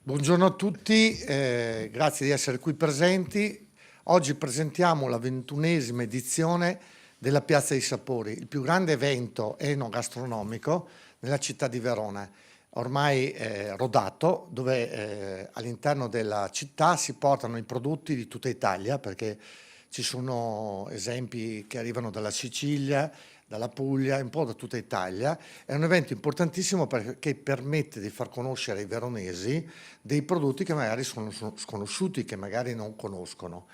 Buongiorno a tutti, grazie di essere qui presenti. Oggi presentiamo la 21esima edizione della Piazza dei Sapori, il più grande evento enogastronomico nella città di Verona, ormai rodato, dove all'interno della città si portano i prodotti di tutta Italia, perché ci sono esempi che arrivano dalla Sicilia, dalla Puglia, un po' da tutta Italia. È un evento importantissimo perché permette di far conoscere ai veronesi dei prodotti che magari sono sconosciuti, che magari non conoscono.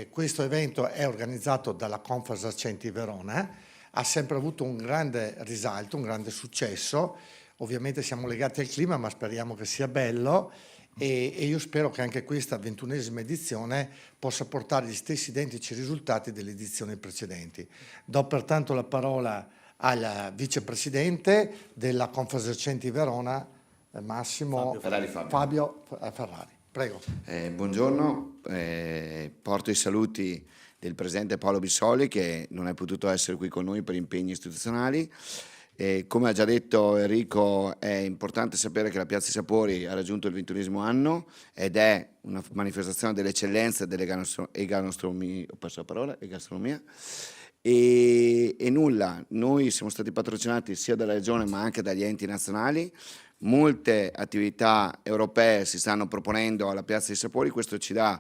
Questo evento è organizzato dalla Confesercenti Verona, ha sempre avuto un grande risalto, un grande successo. Ovviamente siamo legati al clima, ma speriamo che sia bello e io spero che anche questa 21esima edizione possa portare gli stessi identici risultati delle edizioni precedenti. Do pertanto la parola al vicepresidente della Confesercenti Verona, Massimo Fabio Ferrari. Prego. Buongiorno, porto i saluti del presidente Paolo Bissoli che non è potuto essere qui con noi per impegni istituzionali. Come ha già detto Enrico, è importante sapere che la Piazza dei Sapori ha raggiunto il 21esimo anno ed è una manifestazione delle eccellenze delle gastronomia. E nulla, noi siamo stati patrocinati sia dalla Regione ma anche dagli enti nazionali. Molte attività europee si stanno proponendo alla Piazza dei Sapori, questo ci dà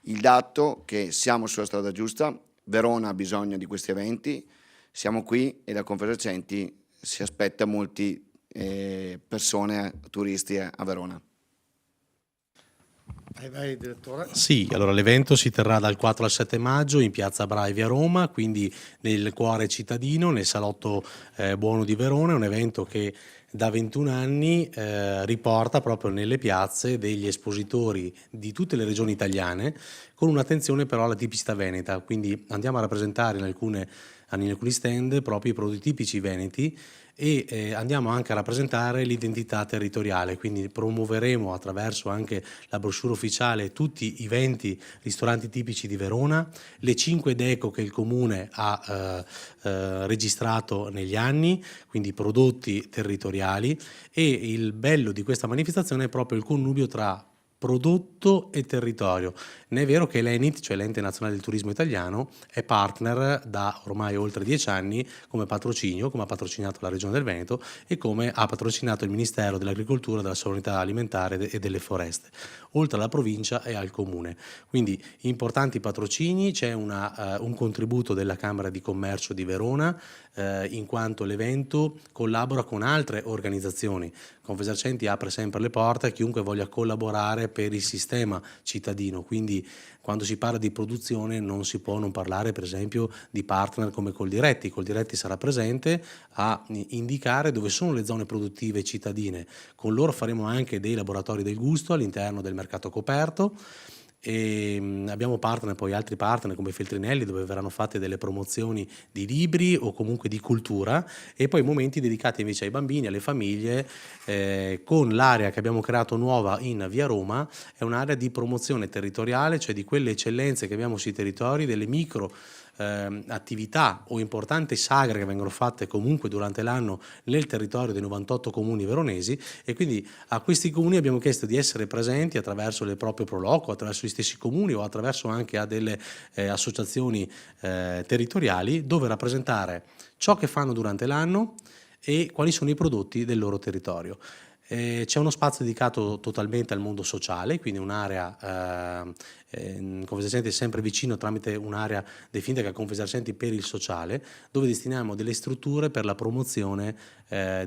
il dato che siamo sulla strada giusta. Verona ha bisogno di questi eventi, siamo qui e la Confesercenti si aspetta molti persone, turisti a Verona. Vai, direttore. Sì, allora l'evento si terrà dal 4 al 7 maggio in Piazza Bravi a Roma, quindi nel cuore cittadino, nel Salotto Buono di Verona. È un evento che da 21 anni riporta proprio nelle piazze degli espositori di tutte le regioni italiane, con un'attenzione però alla tipicità veneta, quindi andiamo a rappresentare in alcuni stand proprio i prodotti tipici veneti e andiamo anche a rappresentare l'identità territoriale, quindi promuoveremo attraverso anche la brochure ufficiale tutti i 20 ristoranti tipici di Verona, le 5 deco che il comune ha registrato negli anni, quindi prodotti territoriali, e il bello di questa manifestazione è proprio il connubio tra prodotto e territorio. Ne è vero che l'ENIT, cioè l'Ente Nazionale del Turismo Italiano, è partner da ormai oltre 10 anni come patrocinio, come ha patrocinato la Regione del Veneto e come ha patrocinato il Ministero dell'Agricoltura, della Sovranità Alimentare e delle Foreste, oltre alla provincia e al comune. Quindi importanti patrocini, c'è un contributo della Camera di Commercio di Verona, in quanto l'evento collabora con altre organizzazioni. Confesercenti apre sempre le porte a chiunque voglia collaborare per il sistema cittadino, quindi quando si parla di produzione non si può non parlare per esempio di partner come Coldiretti. Coldiretti sarà presente a indicare dove sono le zone produttive cittadine. Con loro faremo anche dei laboratori del gusto all'interno del mercato coperto. E abbiamo partner, poi altri partner come Feltrinelli, dove verranno fatte delle promozioni di libri o comunque di cultura, e poi momenti dedicati invece ai bambini, alle famiglie, con l'area che abbiamo creato nuova in via Roma. È un'area di promozione territoriale, cioè di quelle eccellenze che abbiamo sui territori, delle micro attività o importanti sagre che vengono fatte comunque durante l'anno nel territorio dei 98 comuni veronesi, e quindi a questi comuni abbiamo chiesto di essere presenti attraverso le proprie proloco, attraverso gli stessi comuni o attraverso anche a delle associazioni territoriali, dove rappresentare ciò che fanno durante l'anno e quali sono i prodotti del loro territorio. C'è uno spazio dedicato totalmente al mondo sociale, quindi un'area Confesercenti è sempre vicino tramite un'area definita che è Confesercenti per il sociale, dove destiniamo delle strutture per la promozione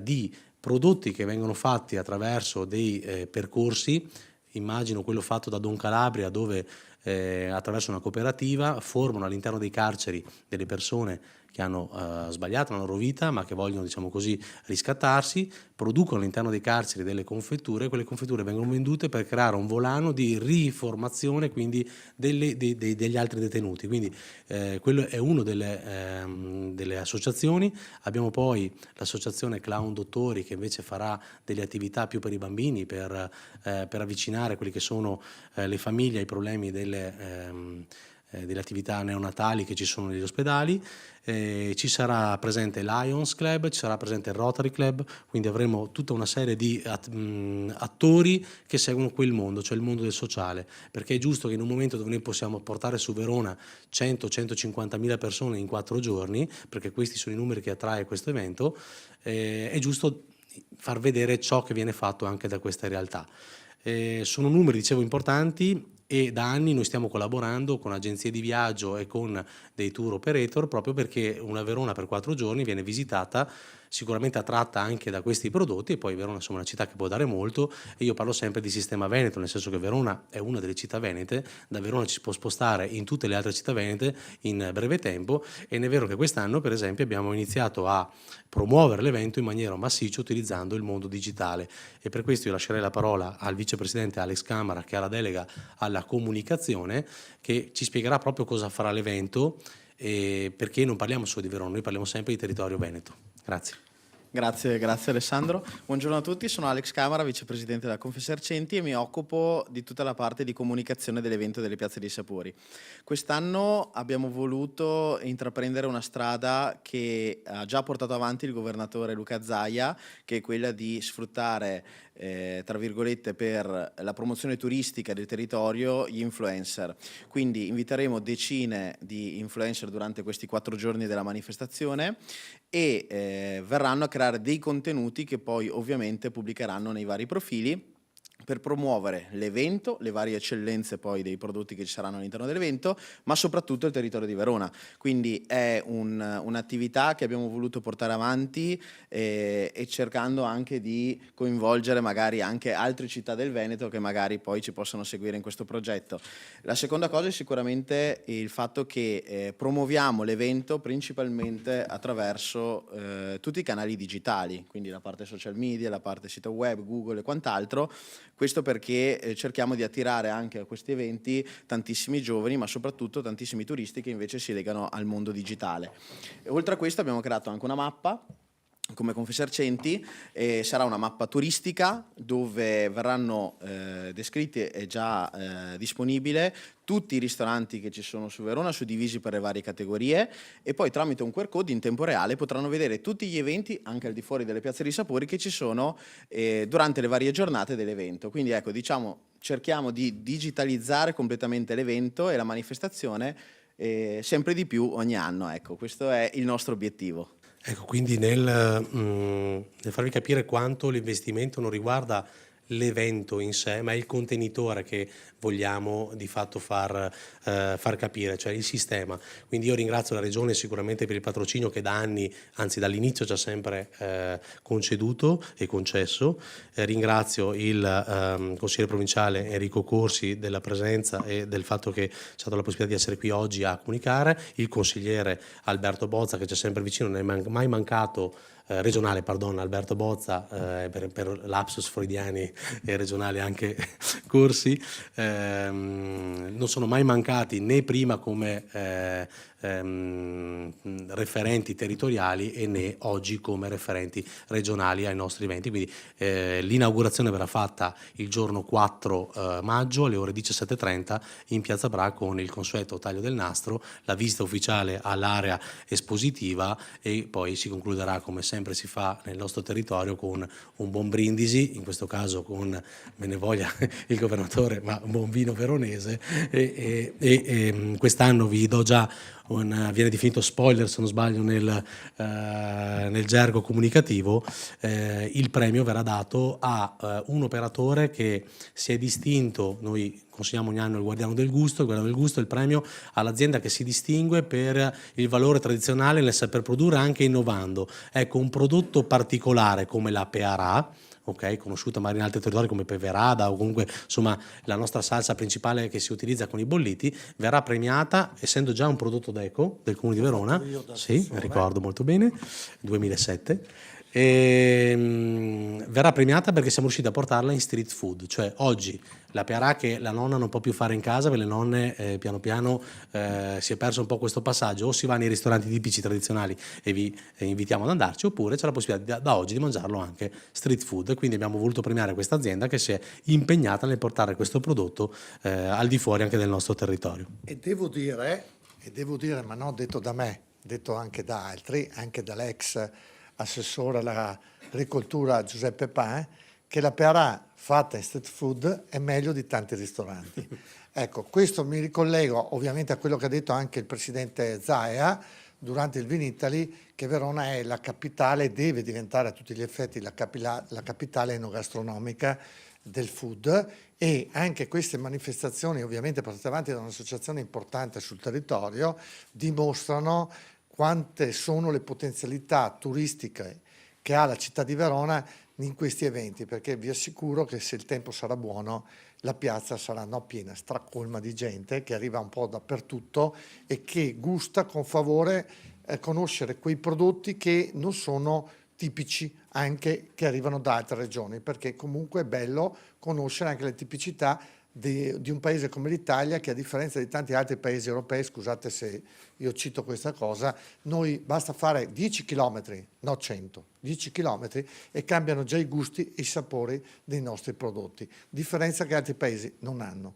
di prodotti che vengono fatti attraverso dei percorsi. Immagino quello fatto da Don Calabria, dove attraverso una cooperativa formano all'interno dei carceri delle persone che hanno sbagliato la loro vita ma che vogliono, diciamo così, riscattarsi, producono all'interno dei carceri delle confetture. Quelle confetture vengono vendute per creare un volano di riformazione quindi degli altri detenuti, quindi quello è uno delle associazioni. Abbiamo poi l'associazione Clown Dottori, che invece farà delle attività più per i bambini, per avvicinare quelli che sono le famiglie ai problemi delle attività neonatali che ci sono negli ospedali. Ci sarà presente Lions Club, ci sarà presente il Rotary Club, quindi avremo tutta una serie di attori che seguono quel mondo, cioè il mondo del sociale, perché è giusto che in un momento dove noi possiamo portare su Verona 100-150 mila persone in 4 giorni, perché questi sono i numeri che attrae questo evento, è giusto far vedere ciò che viene fatto anche da questa realtà. Sono numeri, dicevo, importanti, e da anni noi stiamo collaborando con agenzie di viaggio e con dei tour operator, proprio perché una Verona per 4 giorni viene visitata, sicuramente attratta anche da questi prodotti, e poi Verona insomma, è una città che può dare molto, e io parlo sempre di sistema veneto, nel senso che Verona è una delle città venete, da Verona ci si può spostare in tutte le altre città venete in breve tempo, ed è vero che quest'anno per esempio abbiamo iniziato a promuovere l'evento in maniera massiccia utilizzando il mondo digitale, e per questo io lascerei la parola al vicepresidente Alex Camara, che ha la delega alla comunicazione, che ci spiegherà proprio cosa farà l'evento, perché non parliamo solo di Verona, noi parliamo sempre di territorio veneto. Grazie. Grazie Alessandro. Buongiorno a tutti, sono Alex Camara, vicepresidente della Confesercenti, e mi occupo di tutta la parte di comunicazione dell'evento delle Piazze dei Sapori. Quest'anno abbiamo voluto intraprendere una strada che ha già portato avanti il governatore Luca Zaia, che è quella di sfruttare tra virgolette per la promozione turistica del territorio gli influencer. Quindi inviteremo decine di influencer durante questi 4 giorni della manifestazione, e verranno a creare dei contenuti che poi ovviamente pubblicheranno nei vari profili per promuovere l'evento, le varie eccellenze poi dei prodotti che ci saranno all'interno dell'evento, ma soprattutto il territorio di Verona. Quindi è un'attività che abbiamo voluto portare avanti e cercando anche di coinvolgere magari anche altre città del Veneto che magari poi ci possono seguire in questo progetto. La seconda cosa è sicuramente il fatto che promuoviamo l'evento principalmente attraverso tutti i canali digitali, quindi la parte social media, la parte sito web, Google e quant'altro. Questo perché cerchiamo di attirare anche a questi eventi tantissimi giovani, ma soprattutto tantissimi turisti che invece si legano al mondo digitale. E oltre a questo abbiamo creato anche una mappa come Confesercenti, sarà una mappa turistica dove verranno descritti, è già disponibile, tutti i ristoranti che ci sono su Verona, suddivisi per le varie categorie, e poi tramite un QR code in tempo reale potranno vedere tutti gli eventi, anche al di fuori delle Piazze dei Sapori, che ci sono durante le varie giornate dell'evento. Quindi ecco, diciamo, cerchiamo di digitalizzare completamente l'evento e la manifestazione sempre di più ogni anno. Ecco, questo è il nostro obiettivo. Ecco, quindi nel farvi capire quanto l'investimento non riguarda l'evento in sé, ma è il contenitore che vogliamo di fatto far capire, cioè il sistema. Quindi io ringrazio la Regione sicuramente per il patrocinio che da anni, anzi dall'inizio, ci ha sempre conceduto e concesso. Ringrazio il consigliere provinciale Enrico Corsi della presenza e del fatto che c'è stata la possibilità di essere qui oggi a comunicare, il consigliere Alberto Bozza che c'è sempre vicino, non è mai mancato, regionale, pardon, Alberto Bozza, per lapsus freudiani e regionali anche Corsi, non sono mai mancati né prima come referenti territoriali e né oggi come referenti regionali ai nostri eventi. Quindi l'inaugurazione verrà fatta il giorno 4 maggio alle ore 17:30 in Piazza Bra con il consueto taglio del nastro, la visita ufficiale all'area espositiva, e poi si concluderà come sempre si fa nel nostro territorio con un buon brindisi, in questo caso con, me ne voglia il governatore, ma un buon vino veronese, e quest'anno vi do già viene definito spoiler se non sbaglio nel gergo comunicativo, il premio verrà dato a un operatore che si è distinto. Noi consigliamo ogni anno il Guardiano del Gusto, il premio all'azienda che si distingue per il valore tradizionale nel saper produrre anche innovando. Ecco, un prodotto particolare come la Pearà, ok, conosciuta magari in altri territori come Peverada, o comunque insomma la nostra salsa principale che si utilizza con i bolliti, verrà premiata, essendo già un prodotto d'eco del Comune di Verona. Sì, ricordo molto bene, 2007. verrà premiata perché siamo riusciti a portarla in street food, cioè oggi la Pearà che la nonna non può più fare in casa, perché le nonne piano piano si è perso un po' questo passaggio, o si va nei ristoranti tipici tradizionali e vi invitiamo ad andarci, oppure c'è la possibilità da oggi di mangiarlo anche street food, quindi abbiamo voluto premiare questa azienda che si è impegnata nel portare questo prodotto al di fuori anche del nostro territorio. E devo dire, ma non detto da me, detto anche da altri, anche dall'ex assessore all'agricoltura Giuseppe Pan, che la Pearà fatta in street food è meglio di tanti ristoranti. Ecco, questo mi ricollego ovviamente a quello che ha detto anche il presidente Zaia durante il Vinitaly, che Verona è la capitale, deve diventare a tutti gli effetti la capitale enogastronomica del food, e anche queste manifestazioni, ovviamente portate avanti da un'associazione importante sul territorio, dimostrano quante sono le potenzialità turistiche che ha la città di Verona in questi eventi, perché vi assicuro che se il tempo sarà buono la piazza sarà piena, stracolma di gente che arriva un po' dappertutto e che gusta con favore conoscere quei prodotti che non sono tipici, anche che arrivano da altre regioni, perché comunque è bello conoscere anche le tipicità di un paese come l'Italia, che a differenza di tanti altri paesi europei, scusate se io cito questa cosa, noi basta fare 10 km, no 100, 10 km e cambiano già i gusti e i sapori dei nostri prodotti, differenza che altri paesi non hanno.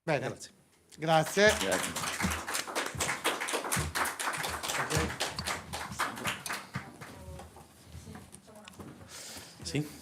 Bene, grazie. Sì.